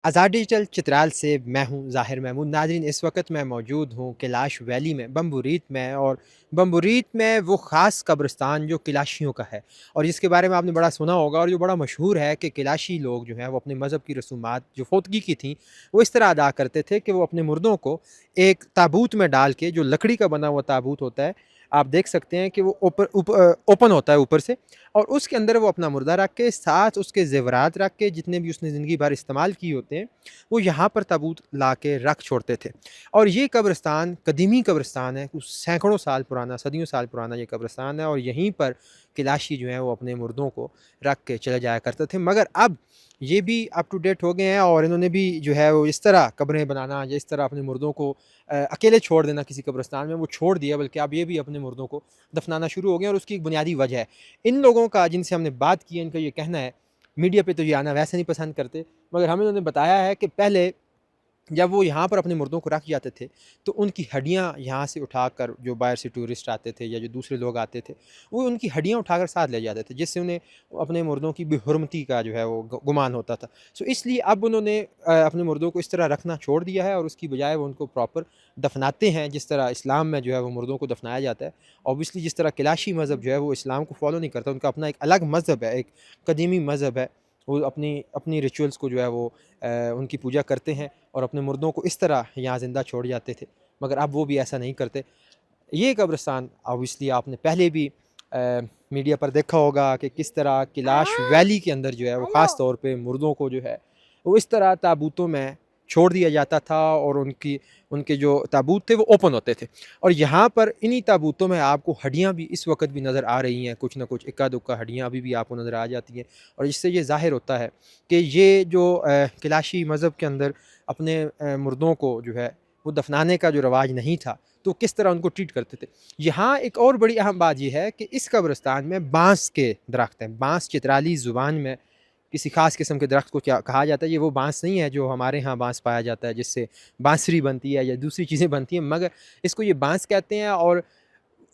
آزاد digital Chitral سے میں ہوں ظاہر محمود۔ ناظرین، اس وقت میں موجود ہوں کیلاش ویلی میں، بمبوریت میں، اور بمبوریت میں وہ خاص قبرستان جو کیلاشیوں کا ہے، اور جس کے بارے میں آپ نے بڑا سنا ہوگا، اور جو بڑا مشہور ہے کہ کیلاشی لوگ جو ہیں وہ اپنے مذہب کی رسومات جو فوتگی کی تھیں وہ اس طرح ادا کرتے تھے کہ وہ اپنے مردوں کو ایک تابوت میں ڈال کے، جو لکڑی کا بنا ہوا تابوت ہوتا ہے، آپ دیکھ سکتے ہیں کہ وہ اوپن ہوتا ہے اوپر سے، اور اس کے اندر وہ اپنا مردہ رکھ کے، ساتھ اس کے زیورات رکھ کے، جتنے بھی اس نے زندگی بھر استعمال کی ہوتے ہیں وہ یہاں پر تابوت لا کے رکھ چھوڑتے تھے۔ اور یہ قبرستان قدیمی قبرستان ہے، کچھ سینکڑوں سال پرانا، صدیوں سال پرانا یہ قبرستان ہے، اور یہیں پر کیلاشی جو ہیں وہ اپنے مردوں کو رکھ کے چلے جایا کرتے تھے۔ مگر اب یہ بھی اپ ٹو ڈیٹ ہو گئے ہیں، اور انہوں نے بھی جو ہے وہ اس طرح قبریں بنانا یا اس طرح اپنے مردوں کو اکیلے چھوڑ دینا کسی قبرستان میں وہ چھوڑ دیا، بلکہ اب یہ بھی اپنے مردوں کو دفنانا شروع ہو گئے، اور اس کی ایک بنیادی وجہ ہے ان لوگوں کا جن سے ہم نے بات کی ہے، ان کا یہ کہنا ہے، میڈیا پہ تو یہ آنا ویسے نہیں پسند کرتے، مگر ہمیں انہوں نے بتایا ہے کہ پہلے جب وہ یہاں پر اپنے مردوں کو رکھ جاتے تھے تو ان کی ہڈیاں یہاں سے اٹھا کر، جو باہر سے ٹورسٹ آتے تھے یا جو دوسرے لوگ آتے تھے، وہ ان کی ہڈیاں اٹھا کر ساتھ لے جاتے تھے، جس سے انہیں اپنے مردوں کی بے حرمتی کا جو ہے وہ گمان ہوتا تھا۔ سو اس لیے اب انہوں نے اپنے مردوں کو اس طرح رکھنا چھوڑ دیا ہے، اور اس کی بجائے وہ ان کو پراپر دفناتے ہیں، جس طرح اسلام میں جو ہے وہ مردوں کو دفنایا جاتا ہے۔ اوبویسلی جس طرح کیلاشی مذہب جو ہے وہ اسلام کو فالو نہیں کرتا، ان کا اپنا ایک الگ مذہب ہے، ایک قدیمی مذہب ہے، وہ اپنی ریچولز کو جو ہے وہ ان کی پوجا کرتے ہیں، اور اپنے مردوں کو اس طرح یہاں زندہ چھوڑ جاتے تھے، مگر اب وہ بھی ایسا نہیں کرتے۔ یہ قبرستان اوبویسلی آپ نے پہلے بھی میڈیا پر دیکھا ہوگا کہ کس طرح کیلاش ویلی کے اندر جو ہے وہ خاص طور پہ مردوں کو جو ہے وہ اس طرح تابوتوں میں چھوڑ دیا جاتا تھا، اور ان کے جو تابوت تھے وہ اوپن ہوتے تھے، اور یہاں پر انہی تابوتوں میں آپ کو ہڈیاں بھی اس وقت بھی نظر آ رہی ہیں، کچھ نہ کچھ اکا دکا ہڈیاں ابھی بھی آپ کو نظر آ جاتی ہیں، اور اس سے یہ ظاہر ہوتا ہے کہ یہ جو کیلاشی مذہب کے اندر اپنے مردوں کو جو ہے وہ دفنانے کا جو رواج نہیں تھا تو کس طرح ان کو ٹریٹ کرتے تھے۔ یہاں ایک اور بڑی اہم بات یہ ہے کہ اس قبرستان میں بانس کے درخت ہیں۔ بانس چترالی زبان میں کسی خاص قسم کے درخت کو کیا کہا جاتا ہے، یہ وہ بانس نہیں ہے جو ہمارے ہاں بانس پایا جاتا ہے جس سے بانسری بنتی ہے یا دوسری چیزیں بنتی ہیں، مگر اس کو یہ بانس کہتے ہیں، اور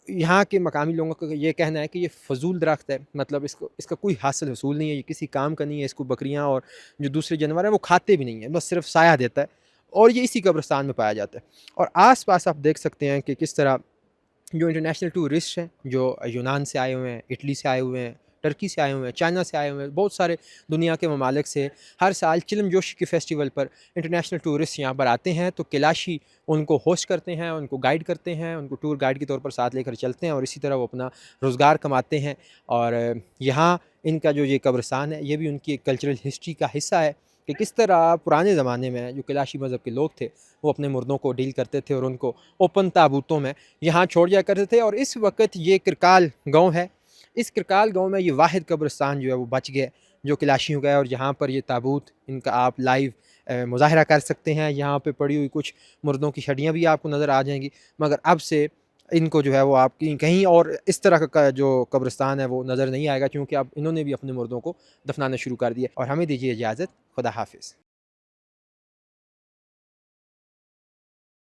یہاں کے مقامی لوگوں کا یہ کہنا ہے کہ یہ فضول درخت ہے، مطلب اس کا کوئی حاصل حصول نہیں ہے، یہ کسی کام کا نہیں ہے، اس کو بکریاں اور جو دوسرے جانور ہیں وہ کھاتے بھی نہیں ہیں، بس صرف سایہ دیتا ہے، اور یہ اسی قبرستان میں پایا جاتا ہے۔ اور آس پاس آپ دیکھ سکتے ہیں کہ کس طرح جو انٹرنیشنل ٹورسٹ ہیں، جو یونان سے آئے ہوئے ہیں، اٹلی سے آئے ہوئے ہیں، ٹرکی سے آئے ہوئے ہیں، چائنا سے آئے ہوئے ہیں، بہت سارے دنیا کے ممالک سے ہر سال چلم جوشی کے فیسٹیول پر انٹرنیشنل ٹورسٹ یہاں پر آتے ہیں، تو کیلاشی ان کو ہوسٹ کرتے ہیں، ان کو گائیڈ کرتے ہیں، ان کو ٹور گائیڈ کے طور پر ساتھ لے کر چلتے ہیں، اور اسی طرح وہ اپنا روزگار کماتے ہیں۔ اور یہاں ان کا جو یہ قبرستان ہے یہ بھی ان کی ایک کلچرل ہسٹری کا حصہ ہے کہ کس طرح پرانے زمانے میں جو کیلاشی مذہب کے لوگ تھے وہ اپنے مردوں کو ڈیل کرتے تھے، اور ان کو اوپن تابوتوں میں یہاں چھوڑ جایا کرتے تھے۔ اور اس وقت یہ کرکال گاؤں ہے، اس کرکال گاؤں میں یہ واحد قبرستان جو ہے وہ بچ گئے جو کیلاشیوں کا ہے، اور یہاں پر یہ تابوت ان کا آپ لائیو مظاہرہ کر سکتے ہیں۔ یہاں پہ پڑی ہوئی کچھ مردوں کی ہڈیاں بھی آپ کو نظر آ جائیں گی، مگر اب سے ان کو جو ہے وہ آپ کی کہیں اور اس طرح کا جو قبرستان ہے وہ نظر نہیں آئے گا، کیونکہ اب انہوں نے بھی اپنے مردوں کو دفنانا شروع کر دیا۔ اور ہمیں دیجیے اجازت، خدا حافظ۔